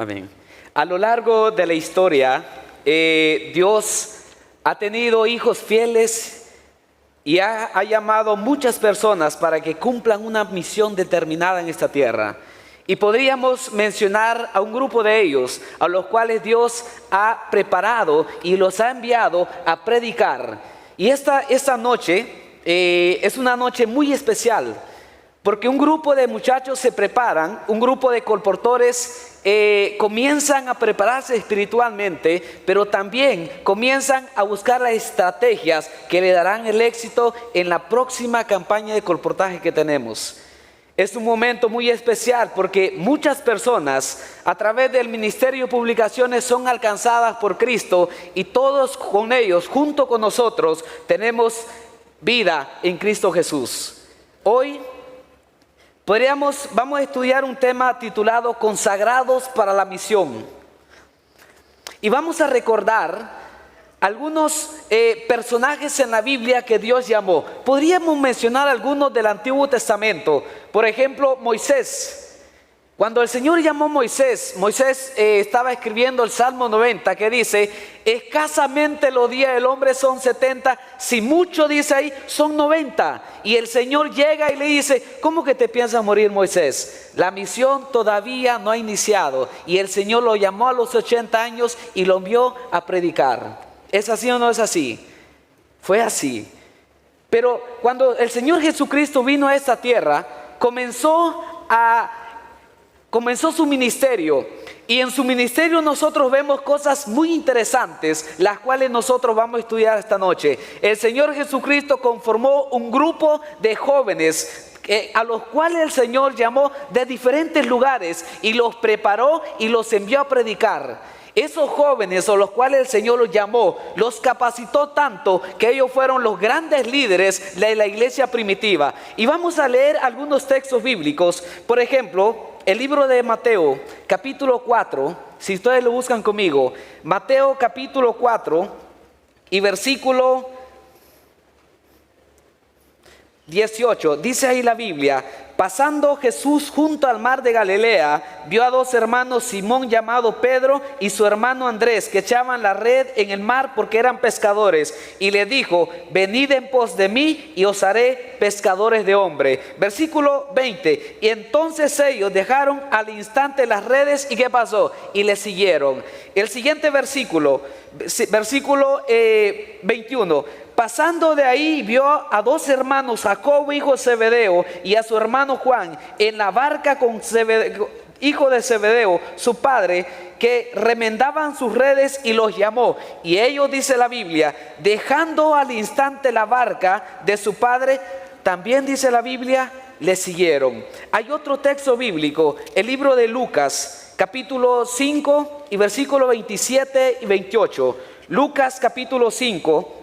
Amén. A lo largo de la historia, Dios ha tenido hijos fieles y ha llamado muchas personas para que cumplan una misión determinada en esta tierra. Y podríamos mencionar a un grupo de ellos, a los cuales Dios ha preparado y los ha enviado a predicar. Y esta noche es una noche muy especial, porque un grupo de muchachos se preparan, un grupo de colportores comienzan a prepararse espiritualmente, pero también comienzan a buscar las estrategias que le darán el éxito en la próxima campaña de colportaje que tenemos. Es un momento muy especial porque muchas personas a través del Ministerio de Publicaciones son alcanzadas por Cristo y todos con ellos, junto con nosotros, tenemos vida en Cristo Jesús. Hoy vamos a estudiar un tema titulado Consagrados para la Misión. Y vamos a recordar algunos personajes en la Biblia que Dios llamó. Podríamos mencionar algunos del Antiguo Testamento. Por ejemplo, Moisés. Cuando el Señor llamó a Moisés, estaba escribiendo el Salmo 90 que dice: escasamente los días del hombre son 70, si mucho, dice ahí, son 90. Y el Señor llega y le dice: ¿cómo que te piensas morir, Moisés? La misión todavía no ha iniciado. Y el Señor lo llamó a los 80 años y lo envió a predicar. ¿Es así o no es así? Fue así. Pero cuando el Señor Jesucristo vino a esta tierra, comenzó su ministerio. Y en su ministerio nosotros vemos cosas muy interesantes, las cuales nosotros vamos a estudiar esta noche. El Señor Jesucristo conformó un grupo de jóvenes a los cuales el Señor llamó de diferentes lugares y los preparó y los envió a predicar. Esos jóvenes, a los cuales el Señor los llamó, los capacitó tanto que ellos fueron los grandes líderes de la iglesia primitiva. Y vamos a leer algunos textos bíblicos. Por ejemplo, el libro de Mateo, capítulo 4, si ustedes lo buscan conmigo, Mateo capítulo 4 y versículo 18, dice ahí la Biblia: pasando Jesús junto al mar de Galilea, vio a dos hermanos, Simón llamado Pedro y su hermano Andrés, que echaban la red en el mar porque eran pescadores, y le dijo: venid en pos de mí y os haré pescadores de hombre. Versículo 20, y entonces ellos dejaron al instante las redes, ¿y qué pasó? Y le siguieron. El siguiente versículo 21, pasando de ahí vio a dos hermanos, Jacobo hijo de Zebedeo y a su hermano Juan, en la barca con hijo de Zebedeo, su padre, que remendaban sus redes, y los llamó. Y ellos, dice la Biblia, dejando al instante la barca de su padre, también dice la Biblia, le siguieron. Hay otro texto bíblico, el libro de Lucas, capítulo 5 y versículo 27 y 28. Lucas capítulo 5.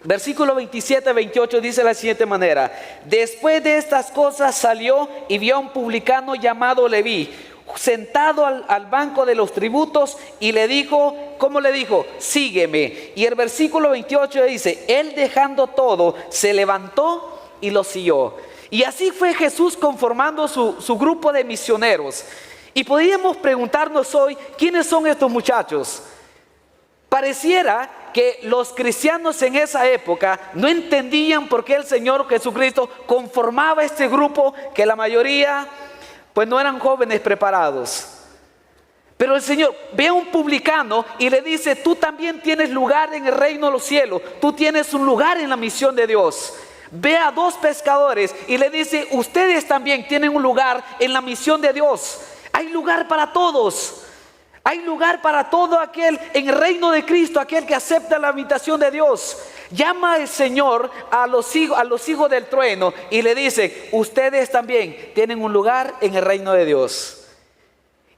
Versículo 27-28 dice de la siguiente manera: después de estas cosas salió y vio a un publicano llamado Leví sentado al banco de los tributos, y le dijo, ¿cómo le dijo? Sígueme. Y el versículo 28 dice: él, dejando todo, se levantó y lo siguió. Y así fue Jesús conformando su grupo de misioneros. Y podríamos preguntarnos hoy, ¿quiénes son estos muchachos? Pareciera que los cristianos en esa época no entendían por qué el Señor Jesucristo conformaba este grupo, que la mayoría pues no eran jóvenes preparados. Pero el Señor ve a un publicano y le dice: tú también tienes lugar en el reino de los cielos, tú tienes un lugar en la misión de Dios. Ve a dos pescadores y le dice: ustedes también tienen un lugar en la misión de Dios. Hay lugar para todos. Hay lugar para todo aquel en el reino de Cristo, aquel que acepta la invitación de Dios. Llama el Señor a los hijos del trueno y le dice: ustedes también tienen un lugar en el reino de Dios.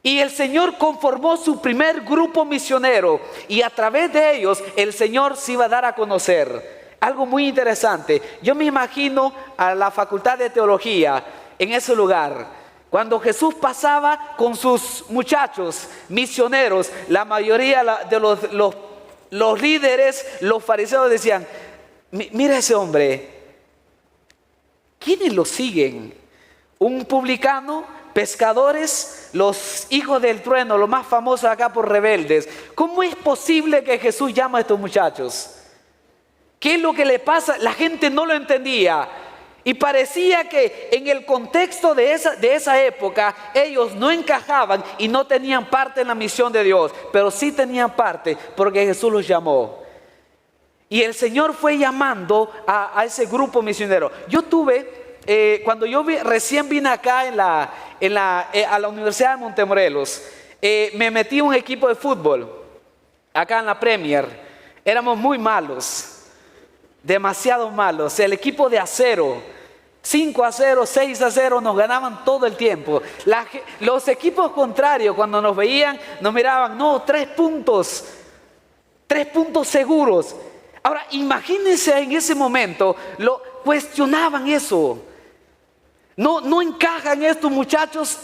Y el Señor conformó su primer grupo misionero, y a través de ellos el Señor se iba a dar a conocer. Algo muy interesante. Yo me imagino a la Facultad de Teología en ese lugar. Cuando Jesús pasaba con sus muchachos misioneros, la mayoría de los líderes, los fariseos, decían: mira ese hombre, ¿quiénes lo siguen? Un publicano, pescadores, los hijos del trueno, los más famosos acá por rebeldes. ¿Cómo es posible que Jesús llama a estos muchachos? ¿Qué es lo que le pasa? La gente no lo entendía. Y parecía que en el contexto de esa época ellos no encajaban y no tenían parte en la misión de Dios. Pero sí tenían parte porque Jesús los llamó. Y el Señor fue llamando a ese grupo misionero. Yo tuve, cuando yo recién vine acá a la Universidad de Montemorelos, me metí en un equipo de fútbol, acá en la Premier. Éramos muy malos. Demasiado malos. El equipo de acero, 5-0, 6-0, nos ganaban todo el tiempo. Los equipos contrarios, cuando nos veían, nos miraban, no, 3 puntos seguros. Ahora, imagínense en ese momento, cuestionaban eso. No encajan estos muchachos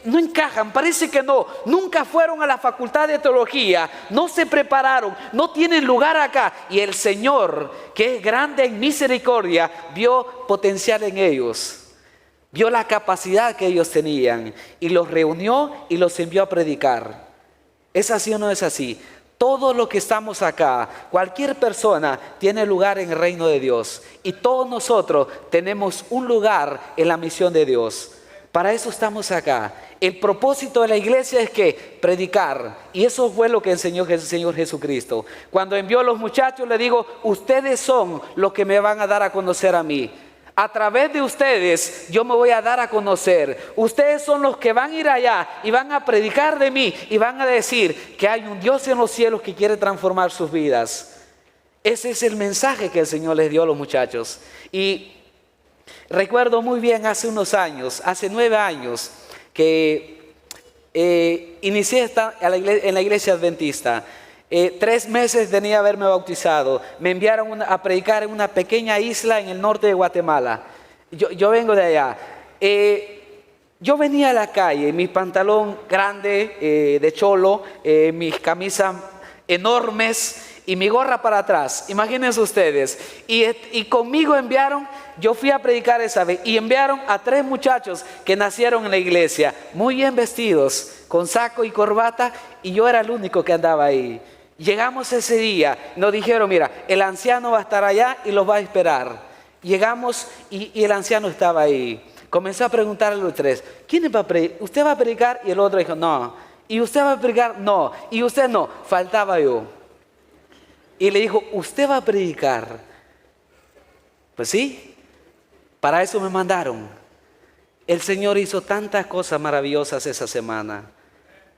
no encajan, parece que no. Nunca fueron a la facultad de teología, no se prepararon, no tienen lugar acá. Y el Señor, que es grande en misericordia, vio potencial en ellos. Vio la capacidad que ellos tenían y los reunió y los envió a predicar. ¿Es así o no es así? Todos los que estamos acá, cualquier persona tiene lugar en el reino de Dios. Y todos nosotros tenemos un lugar en la misión de Dios. Para eso estamos acá. El propósito de la iglesia es que predicar. Y eso fue lo que enseñó el Señor Jesucristo. Cuando envió a los muchachos, le digo, ustedes son los que me van a dar a conocer a mí. A través de ustedes yo me voy a dar a conocer. Ustedes son los que van a ir allá y van a predicar de mí y van a decir que hay un Dios en los cielos que quiere transformar sus vidas. Ese es el mensaje que el Señor les dio a los muchachos. Y recuerdo muy bien hace unos años, hace 9 años, que inicié en la iglesia adventista. 3 meses tenía haberme bautizado. Me enviaron a predicar en una pequeña isla en el norte de Guatemala. Yo vengo de allá. Yo venía a la calle, mi pantalón grande de cholo, mis camisas enormes y mi gorra para atrás. Imagínense ustedes. Y conmigo enviaron, yo fui a predicar esa vez y enviaron a 3 muchachos que nacieron en la iglesia, muy bien vestidos, con saco y corbata, y yo era el único que andaba ahí. Llegamos ese día, nos dijeron, mira, el anciano va a estar allá y los va a esperar. Llegamos y el anciano estaba ahí. Comenzó a preguntarle a los 3, ¿quién va a predicar? ¿Usted va a predicar? Y el otro dijo, no. ¿Y usted va a predicar? No. ¿Y usted no? Faltaba yo. Y le dijo, ¿usted va a predicar? Pues sí, para eso me mandaron. El Señor hizo tantas cosas maravillosas esa semana.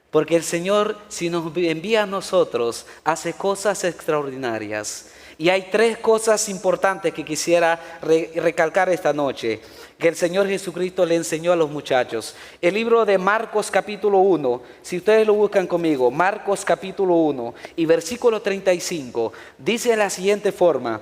Porque el Señor, si nos envía a nosotros, hace cosas extraordinarias. Y hay 3 cosas importantes que quisiera recalcar esta noche, que el Señor Jesucristo le enseñó a los muchachos. El libro de Marcos capítulo 1, si ustedes lo buscan conmigo, Marcos capítulo 1 y versículo 35, dice de la siguiente forma: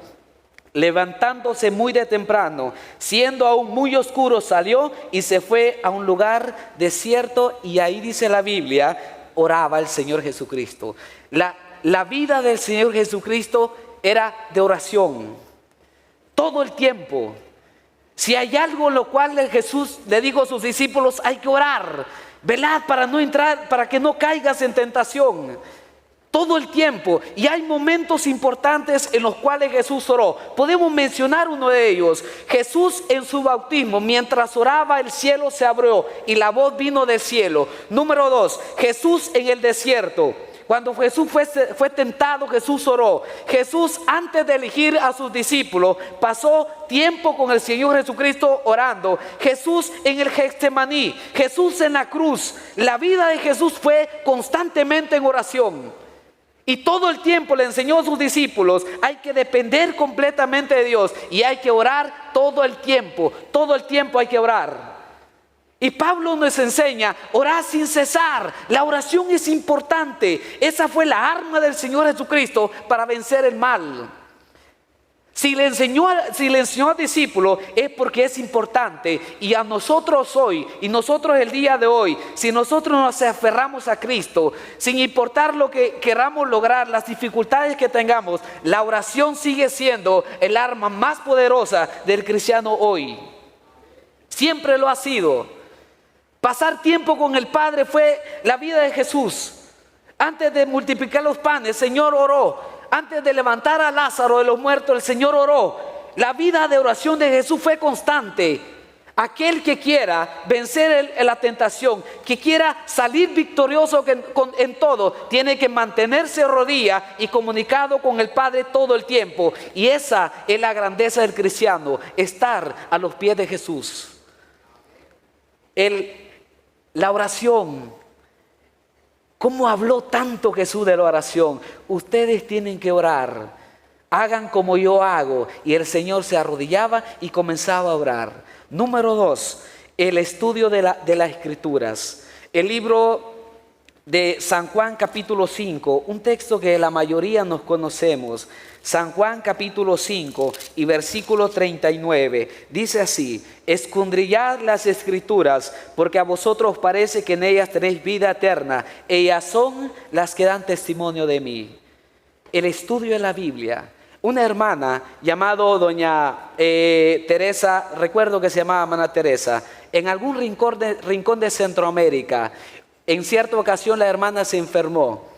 levantándose muy de temprano, siendo aún muy oscuro, salió y se fue a un lugar desierto, y ahí dice la Biblia, oraba el Señor Jesucristo. La vida del Señor Jesucristo era de oración, todo el tiempo. Si hay algo en lo cual Jesús le dijo a sus discípulos, hay que orar, velad para no entrar, para que no caigas en tentación. Todo el tiempo. Y hay momentos importantes en los cuales Jesús oró. Podemos mencionar uno de ellos. Jesús en su bautismo, mientras oraba, el cielo se abrió y la voz vino del cielo. Número 2, Jesús en el desierto. Cuando Jesús fue tentado, Jesús oró. Jesús, antes de elegir a sus discípulos, pasó tiempo con el Señor Jesucristo orando. Jesús en el Getsemaní, Jesús en la cruz. La vida de Jesús fue constantemente en oración. Y todo el tiempo le enseñó a sus discípulos, hay que depender completamente de Dios y hay que orar todo el tiempo hay que orar. Y Pablo nos enseña, orar sin cesar. La oración es importante. Esa fue la arma del Señor Jesucristo para vencer el mal. Si le enseñó a discípulos es porque es importante. Y a nosotros hoy, y nosotros el día de hoy, si nosotros nos aferramos a Cristo, sin importar lo que queramos lograr, las dificultades que tengamos, la oración sigue siendo el arma más poderosa del cristiano hoy. Siempre lo ha sido. Pasar tiempo con el Padre fue la vida de Jesús. Antes de multiplicar los panes, el Señor oró. Antes de levantar a Lázaro de los muertos, el Señor oró. La vida de oración de Jesús fue constante. Aquel que quiera vencer la tentación, que quiera salir victorioso en todo, tiene que mantenerse de rodillas y comunicado con el Padre todo el tiempo. Y esa es la grandeza del cristiano, estar a los pies de Jesús. La oración, ¿cómo habló tanto Jesús de la oración? Ustedes tienen que orar, hagan como yo hago. Y el Señor se arrodillaba y comenzaba a orar. Número 2, el estudio de las Escrituras. El libro de San Juan capítulo 5, un texto que la mayoría nos conocemos. San Juan capítulo 5 y versículo 39, dice así: escudriñad las Escrituras, porque a vosotros parece que en ellas tenéis vida eterna. Ellas son las que dan testimonio de mí. El estudio de la Biblia. Una hermana llamada doña Teresa, recuerdo que se llamaba hermana Teresa, en algún rincón de Centroamérica, en cierta ocasión la hermana se enfermó.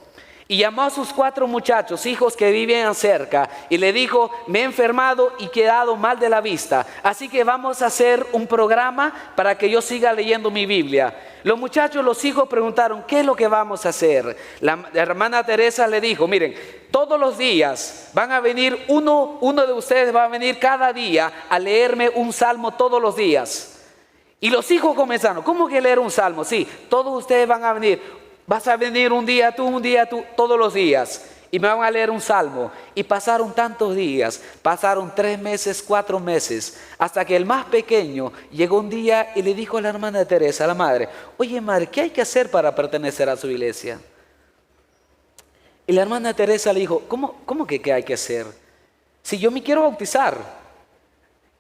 Y llamó a sus 4 muchachos, hijos que vivían cerca, y le dijo: me he enfermado y quedado mal de la vista, así que vamos a hacer un programa para que yo siga leyendo mi Biblia. Los muchachos, los hijos preguntaron: ¿qué es lo que vamos a hacer? La hermana Teresa le dijo: miren, todos los días van a venir, uno de ustedes va a venir cada día a leerme un salmo todos los días. Y los hijos comenzaron: ¿cómo que leer un salmo? Sí, todos ustedes van a venir. Vas a venir un día tú, todos los días. Y me van a leer un salmo. Y pasaron tantos días. Pasaron 3 meses, 4 meses. Hasta que el más pequeño llegó un día y le dijo a la hermana Teresa, a la madre: oye madre, ¿qué hay que hacer para pertenecer a su iglesia? Y la hermana Teresa le dijo: ¿Cómo que qué hay que hacer? Si yo me quiero bautizar.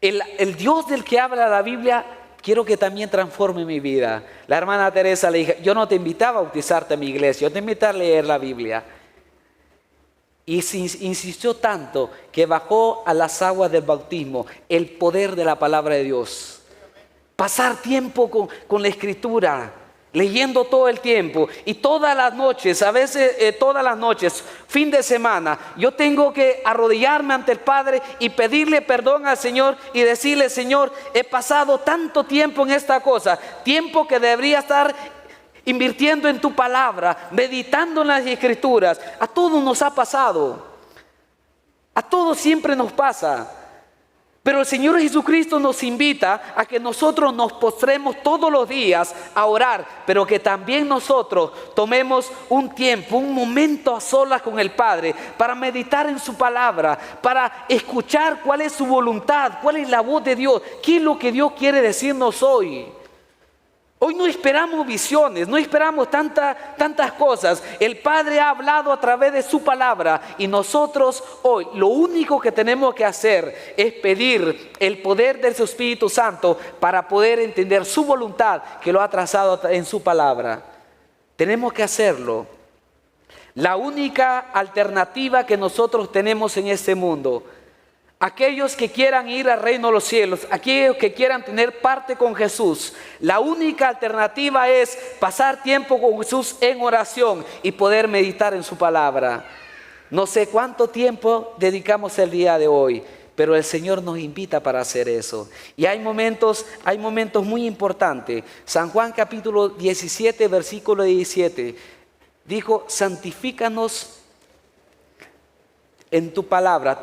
El Dios del que habla la Biblia, quiero que también transforme mi vida. La hermana Teresa le dijo: yo no te invitaba a bautizarte a mi iglesia, yo te invitaba a leer la Biblia. Y insistió tanto que bajó a las aguas del bautismo el poder de la palabra de Dios. Pasar tiempo con la Escritura, leyendo todo el tiempo. Y todas las noches, a veces todas las noches, fin de semana, yo tengo que arrodillarme ante el Padre y pedirle perdón al Señor y decirle: Señor, he pasado tanto tiempo en esta cosa, tiempo que debería estar invirtiendo en tu palabra, meditando en las Escrituras. A todos nos ha pasado, a todos siempre nos pasa. Pero el Señor Jesucristo nos invita a que nosotros nos postremos todos los días a orar, pero que también nosotros tomemos un tiempo, un momento a solas con el Padre, para meditar en su palabra, para escuchar cuál es su voluntad, cuál es la voz de Dios, qué es lo que Dios quiere decirnos hoy. Hoy no esperamos visiones, no esperamos tantas cosas. El Padre ha hablado a través de su palabra y nosotros hoy lo único que tenemos que hacer es pedir el poder de su Espíritu Santo para poder entender su voluntad que lo ha trazado en su palabra. Tenemos que hacerlo. La única alternativa que nosotros tenemos en este mundo, aquellos que quieran ir al reino de los cielos, aquellos que quieran tener parte con Jesús, la única alternativa es pasar tiempo con Jesús en oración y poder meditar en su palabra. No sé cuánto tiempo dedicamos el día de hoy, pero el Señor nos invita para hacer eso. Y hay momentos muy importantes. San Juan capítulo 17, versículo 17, dijo: santifícanos en tu palabra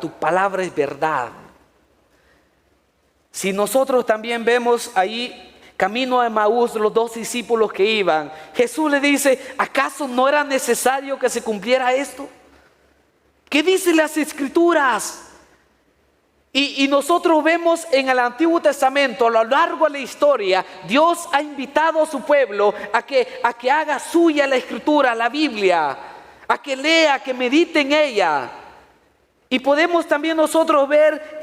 es verdad. Si nosotros también vemos ahí, camino a Emaús, los 2 discípulos que iban, Jesús le dice: ¿acaso no era necesario que se cumpliera esto? ¿Qué dicen las Escrituras? Y nosotros vemos en el Antiguo Testamento, a lo largo de la historia, Dios ha invitado a su pueblo a que haga suya la Escritura, la Biblia, a que lea, que medite en ella. Y podemos también nosotros ver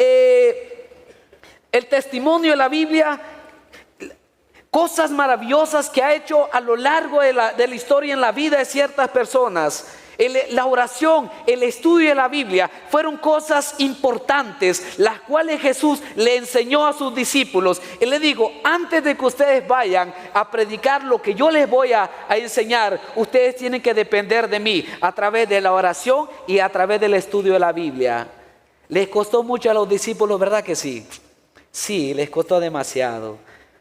el testimonio de la Biblia. cosas maravillosas que ha hecho a lo largo de la historia en la vida de ciertas personas. La oración, el estudio de la Biblia fueron cosas importantes, las cuales Jesús le enseñó a sus discípulos. Y le digo, antes de que ustedes vayan a predicar lo que yo les voy a enseñar, ustedes tienen que depender de mí a través de la oración y a través del estudio de la Biblia. ¿Les costó mucho a los discípulos, verdad que sí? Sí, les costó demasiado.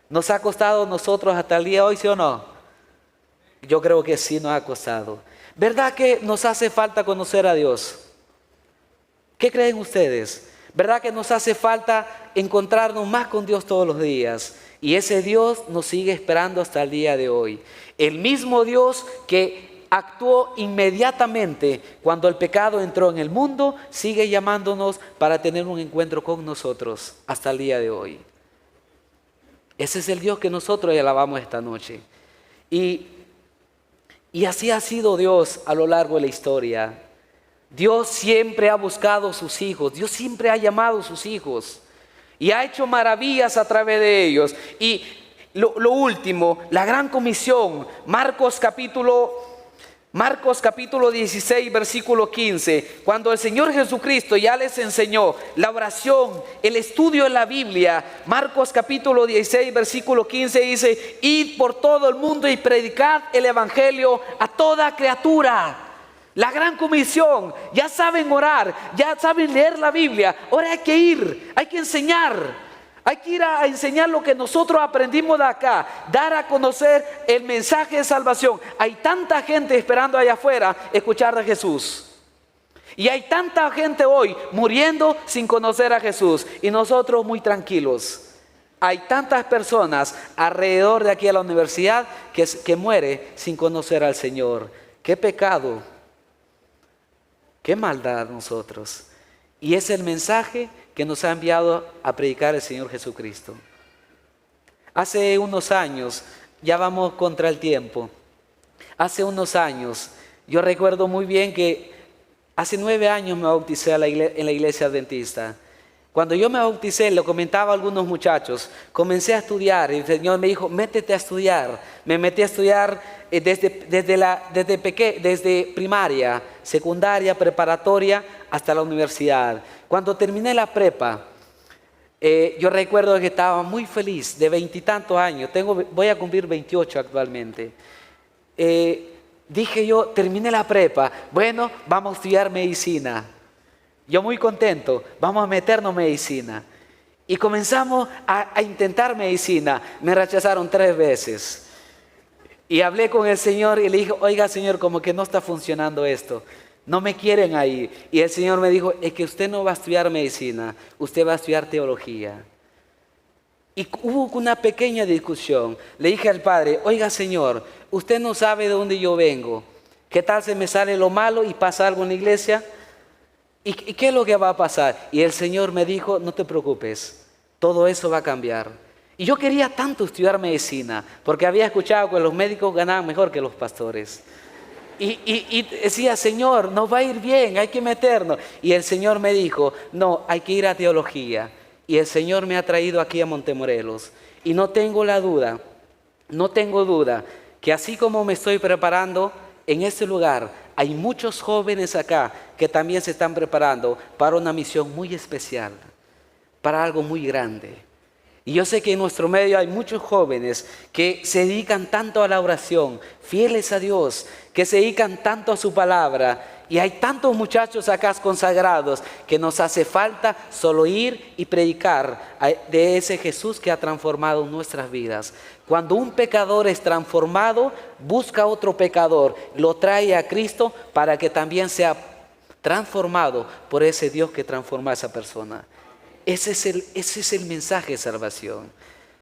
¿Nos ha costado a nosotros hasta el día de hoy, sí o no? Yo creo que sí nos ha costado. ¿Verdad que nos hace falta conocer a Dios? ¿Qué creen ustedes? ¿Verdad que nos hace falta encontrarnos más con Dios todos los días? Y ese Dios nos sigue esperando hasta el día de hoy. El mismo Dios que actuó inmediatamente cuando el pecado entró en el mundo, sigue llamándonos para tener un encuentro con nosotros hasta el día de hoy. Ese es el Dios que nosotros alabamos esta noche. Y así ha sido Dios a lo largo de la historia. Dios siempre ha buscado a sus hijos. Dios siempre ha llamado a sus hijos. Y ha hecho maravillas a través de ellos. Y lo último, la gran comisión. Marcos capítulo 16, versículo 15. Cuando el Señor Jesucristo ya les enseñó la oración, el estudio de la Biblia. Marcos capítulo 16, versículo 15 dice: id por todo el mundo y predicad el evangelio a toda criatura. La gran comisión. Ya saben orar, ya saben leer la Biblia. Ahora hay que ir, hay que enseñar. Hay que ir a enseñar lo que nosotros aprendimos de acá, dar a conocer el mensaje de salvación. Hay tanta gente esperando allá afuera escuchar de Jesús. Y hay tanta gente hoy muriendo sin conocer a Jesús. Y nosotros muy tranquilos. Hay tantas personas alrededor de aquí a la universidad que muere sin conocer al Señor. ¡Qué pecado! ¡Qué maldad nosotros! Y es el mensaje que nos ha enviado a predicar el Señor Jesucristo. Hace unos años, ya vamos contra el tiempo. Hace unos años, yo recuerdo muy bien que hace 9 años me bauticé en la iglesia adventista. Cuando yo me bauticé, le comentaba a algunos muchachos, comencé a estudiar y el Señor me dijo, métete a estudiar. Me metí a estudiar desde primaria, secundaria, preparatoria, hasta la universidad. Cuando terminé la prepa, yo recuerdo que estaba muy feliz, de 20 y tantos años, voy a cumplir 28 actualmente. Dije yo, terminé la prepa, bueno, vamos a estudiar medicina. Yo muy contento, vamos a meternos en medicina. Y comenzamos a intentar medicina. Me rechazaron 3 veces. Y hablé con el Señor y le dije, oiga Señor, como que no está funcionando esto. No me quieren ahí. Y el Señor me dijo, es que usted no va a estudiar medicina, usted va a estudiar teología. Y hubo una pequeña discusión. Le dije al Padre, oiga Señor, usted no sabe de dónde yo vengo. ¿Qué tal se me sale lo malo y pasa algo en la iglesia? ¿Y qué es lo que va a pasar? Y el Señor me dijo, no te preocupes, todo eso va a cambiar. Y yo quería tanto estudiar medicina, porque había escuchado que los médicos ganaban mejor que los pastores. Y decía, Señor, nos va a ir bien, hay que meternos. Y el Señor me dijo, no, hay que ir a teología. Y el Señor me ha traído aquí a Montemorelos. Y no tengo duda, que así como me estoy preparando en este lugar, hay muchos jóvenes acá que también se están preparando para una misión muy especial, para algo muy grande. Y yo sé que en nuestro medio hay muchos jóvenes que se dedican tanto a la oración, fieles a Dios, que se dedican tanto a su palabra. Y hay tantos muchachos acá consagrados que nos hace falta solo ir y predicar de ese Jesús que ha transformado nuestras vidas. Cuando un pecador es transformado, busca otro pecador, lo trae a Cristo para que también sea transformado por ese Dios que transforma a esa persona. Ese es el mensaje de salvación.